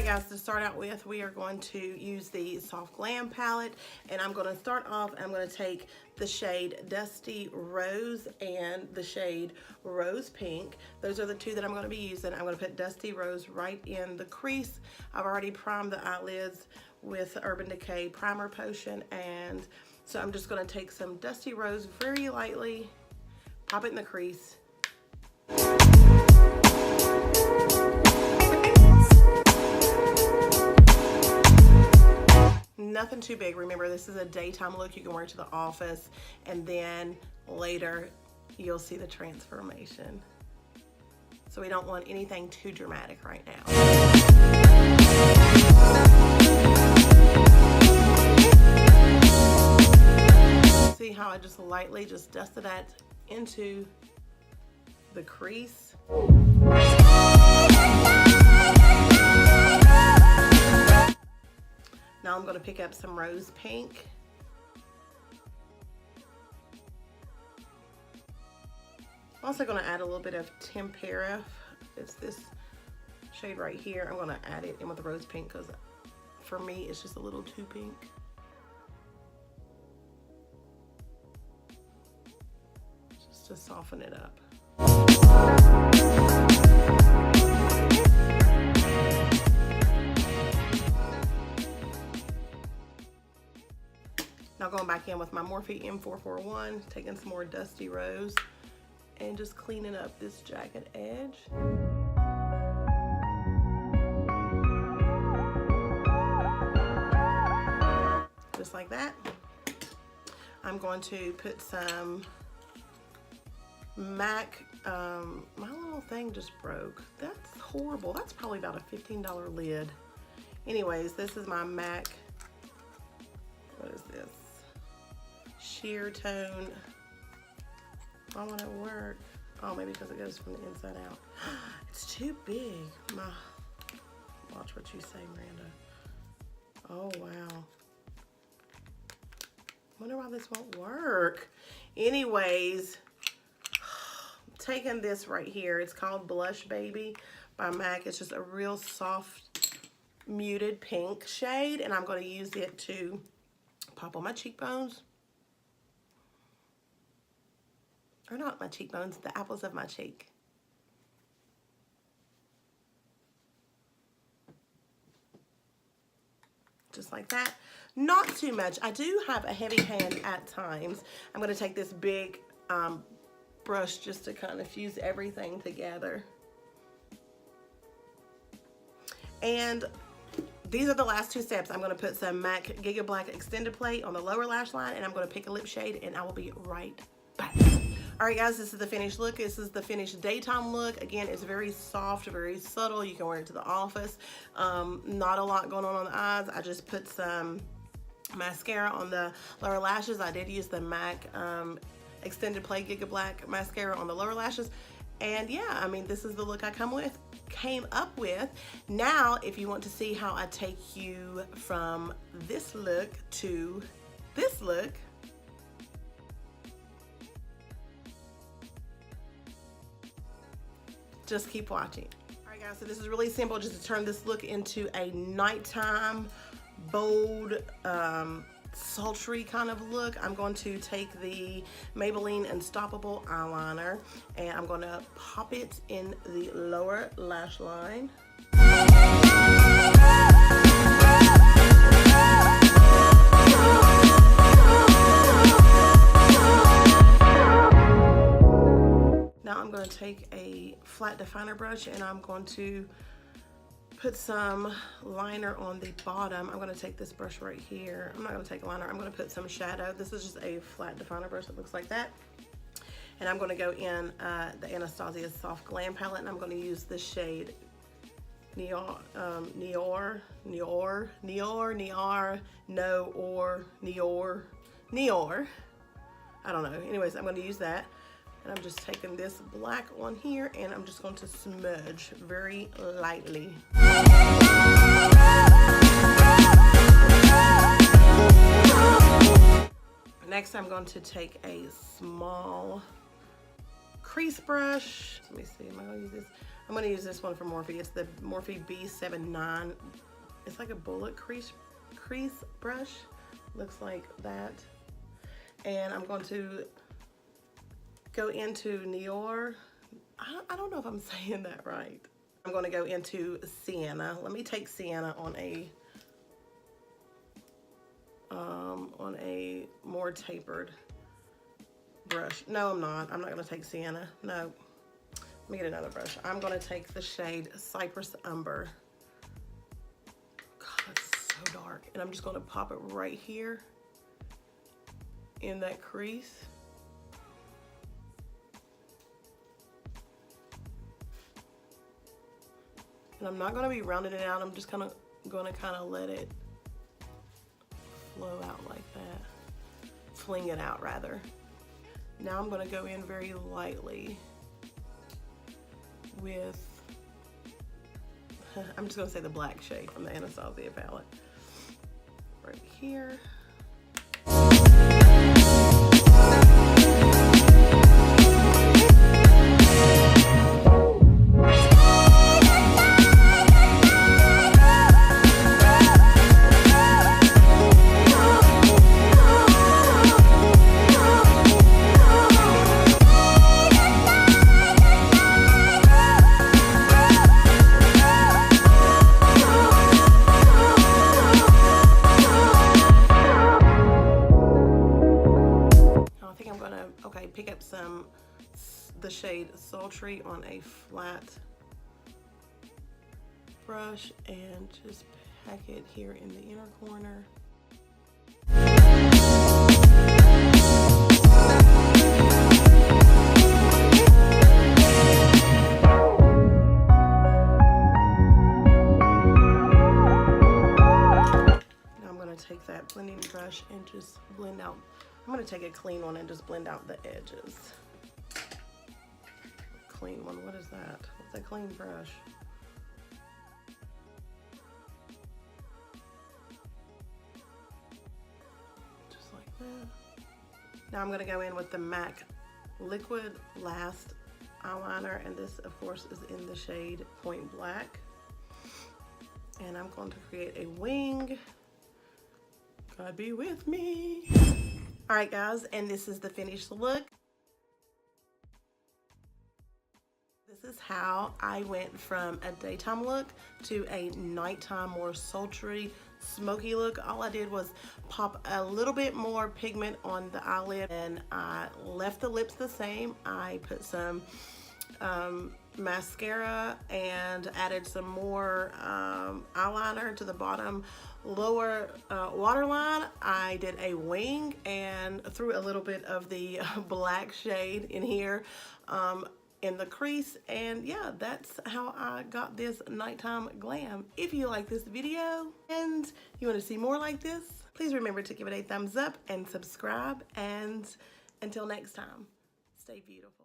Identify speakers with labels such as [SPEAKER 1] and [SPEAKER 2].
[SPEAKER 1] Alright guys, to start out with, we are going to use the Soft Glam palette, and I'm going to start off, I'm going to take the shade Dusty Rose and the shade Rose Pink. Those are the two that I'm going to be using. I'm going to put Dusty Rose right in the crease. I've already primed the eyelids with Urban Decay Primer Potion, and so I'm just going to take some Dusty Rose very lightly, pop it in the crease. Nothing too big. Remember, this is a daytime look. You can wear it to the office, and then later you'll see the transformation. So we don't want anything too dramatic right now. See how I just lightly just dusted that into the crease? Now I'm going to pick up some Rose Pink. I'm also going to add a little bit of Tempera. It's this shade right here. I'm going to add it in with the Rose Pink because for me it's just a little too pink. Just to soften it up. Now going back in with my Morphe M441, taking some more Dusty Rose and just cleaning up this jagged edge. Just like that. I'm going to put some MAC, my little thing just broke. That's horrible. That's probably about a $15 lid. Anyways, this is my MAC, what is this? Sheer Tone. Why won't it work? Oh, maybe because it goes from the inside out. It's too big. Watch what you say, Miranda. Oh, wow. Wonder why this won't work. Anyways, taking this right here. It's called Blush Baby by MAC. It's just a real soft, muted pink shade, and I'm going to use it to pop on my cheekbones. Or not my cheekbones, the apples of my cheek. Just like that. Not too much. I do have a heavy hand at times. I'm going to take this big brush just to kind of fuse everything together. And these are the last two steps. I'm going to put some MAC Giga Black Extended Plate on the lower lash line, and I'm going to pick a lip shade, and I will be right back. Alright guys, this is the finished look. This is the finished daytime look. Again, it's very soft, very subtle. You can wear it to the office. Not a lot going on the eyes. I just put some mascara on the lower lashes. I did use the MAC Extended Plate Giga Black mascara on the lower lashes. And yeah, I mean, this is the look I came up with. Now, if you want to see how I take you from this look to this look, just keep watching. All right guys, so this is really simple, just to turn this look into a nighttime, bold, sultry kind of look. I'm going to take the Maybelline Unstoppable eyeliner, and I'm going to pop it in the lower lash line. Now I'm going to take a flat definer brush, and I'm going to put some liner on the bottom. I'm going to take this brush right here. I'm not going to take liner. I'm going to put some shadow. This is just a flat definer brush that looks like that. And I'm going to go in the Anastasia Soft Glam palette, and I'm going to use the shade Noir. I don't know. Anyways, I'm going to use that. And I'm just taking this black one here, and I'm just going to smudge very lightly. Next, I'm going to take a small crease brush. Let me see, am I going to use this? I'm gonna use this one for Morphe. It's the Morphe B79. It's like a bullet crease brush. Looks like that. And I'm going to go into Nior. I don't know if I'm saying that right. I'm going to go into Sienna. Let me take Sienna on a more tapered brush. No, I'm not. I'm not going to take Sienna. No. Let me get another brush. I'm going to take the shade Cypress Umber. God, it's so dark. And I'm just going to pop it right here in that crease. And I'm not going to be rounding it out. I'm just going to let it flow out like that. Fling it out, rather. Now I'm going to go in very lightly with, I'm just going to say the black shade from the Anastasia palette. Right here. Pick up the shade Sultry on a flat brush and just pack it here in the inner corner. Now I'm going to take that blending brush and just blend out. I'm going to take a clean one and just blend out the edges. Clean one, what is that? What's a clean brush? Just like that. Now I'm going to go in with the MAC Liquid Last eyeliner, and this of course is in the shade Point Black. And I'm going to create a wing. God be with me. All right, guys, and this is the finished look. This is how I went from a daytime look to a nighttime, more sultry, smoky look. All I did was pop a little bit more pigment on the eyelid, and I left the lips the same. I put some mascara and added some more eyeliner to the bottom lower waterline. I did a wing and threw a little bit of the black shade in here in the crease, and yeah, that's how I got this nighttime glam. If you like this video and you want to see more like this, please remember to give it a thumbs up and subscribe, and until next time, stay beautiful.